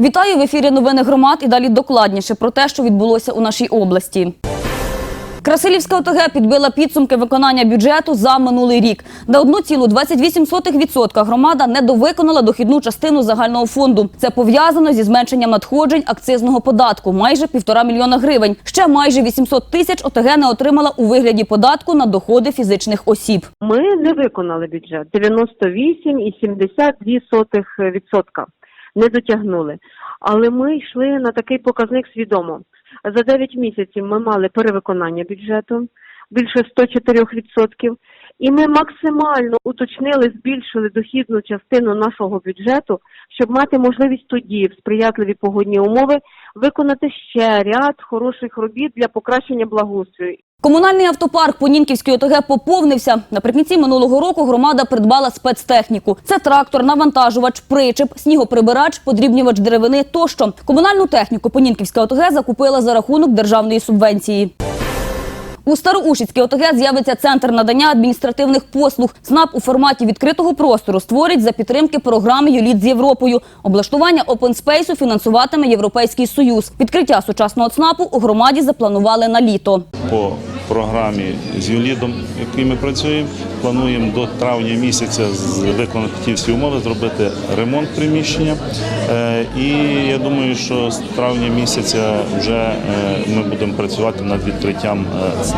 Вітаю, в ефірі новини громад і далі докладніше про те, що відбулося у нашій області. Красилівська ОТГ підбила підсумки виконання бюджету за минулий рік. На 1,28% громада недовиконала дохідну частину загального фонду. Це пов'язано зі зменшенням надходжень акцизного податку – майже 1,5 мільйона гривень. Ще майже 800 тисяч ОТГ не отримала у вигляді податку на доходи фізичних осіб. Ми не виконали бюджет. 98,72%. Не дотягнули. Але ми йшли на такий показник свідомо. За 9 місяців ми мали перевиконання бюджету, більше 104%. І ми максимально уточнили, збільшили дохідну частину нашого бюджету, щоб мати можливість тоді, в сприятливі погодні умови, виконати ще ряд хороших робіт для покращення благоустрою. Комунальний автопарк Понінківської ОТГ поповнився. Наприкінці минулого року громада придбала спецтехніку. Це трактор, навантажувач, причеп, снігоприбирач, подрібнювач деревини тощо. Комунальну техніку Понінківська ОТГ закупила за рахунок державної субвенції. У Староушицькій ОТГ з'явиться центр надання адміністративних послуг. ЦНАП у форматі відкритого простору створить за підтримки програми «Юліт з Європою». Облаштування опенспейсу фінансуватиме Європейський Союз. Відкриття сучасного ЦНАПу у громаді запланували на літо. По програмі з Юлітом, який ми працюємо, плануємо до травня місяця виконати ті всі умови, зробити ремонт приміщення. І я думаю, що з травня місяця вже ми будемо працювати над відкриттям ЦНАПу.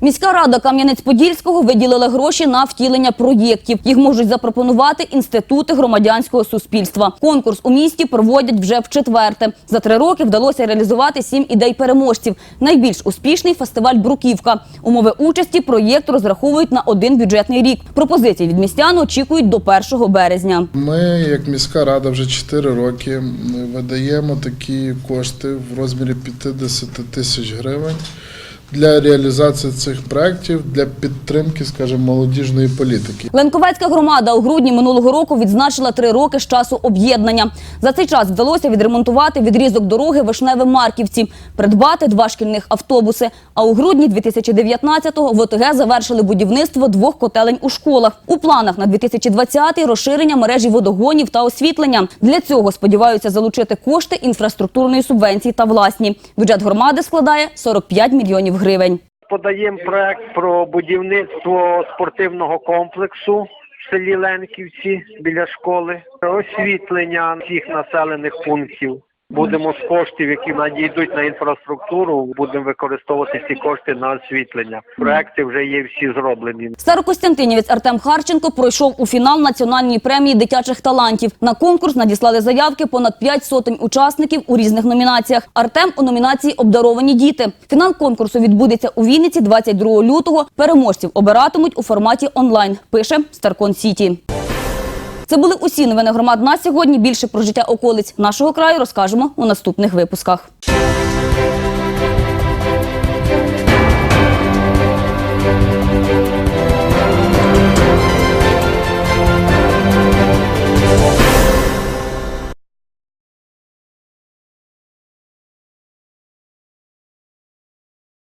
Міська рада Кам'янець-Подільського виділила гроші на втілення проєктів. Їх можуть запропонувати інститути громадянського суспільства. Конкурс у місті проводять вже вчетверте. За 3 роки вдалося реалізувати 7 ідей переможців. Найбільш успішний фестиваль «Бруківка». Умови участі проєкт розраховують на 1 бюджетний рік. Пропозиції від містян очікують до 1 березня. Ми, як міська рада, вже 4 роки видаємо такі кошти в розмірі 50 тисяч гривень для реалізації цих проєктів, для підтримки, скажімо, молодіжної політики. Ленковецька громада у грудні минулого року відзначила 3 роки з часу об'єднання. За цей час вдалося відремонтувати відрізок дороги Вишневе-Марківці, придбати 2 шкільних автобуси. А у грудні 2019-го в ОТГ завершили будівництво 2 котелень у школах. У планах на 2020-й розширення мережі водогонів та освітлення. Для цього сподіваються залучити кошти інфраструктурної субвенції та власні. Бюджет громади складає 45 мільйонів гривень. Подаємо проект про будівництво спортивного комплексу в селі Ленківці біля школи, освітлення всіх населених пунктів. Будемо з коштів, які надійдуть на інфраструктуру, будемо використовувати ці кошти на освітлення. Проекти вже є всі зроблені. Старокостянтинівець Артем Харченко пройшов у фінал національної премії дитячих талантів. На конкурс надіслали заявки понад 5 сотень учасників у різних номінаціях. Артем у номінації «Обдаровані діти». Фінал конкурсу відбудеться у Вінниці 22 лютого. Переможців обиратимуть у форматі онлайн, пише Старкон Сіті. Це були усі новини громад на сьогодні. Більше про життя околиць нашого краю розкажемо у наступних випусках.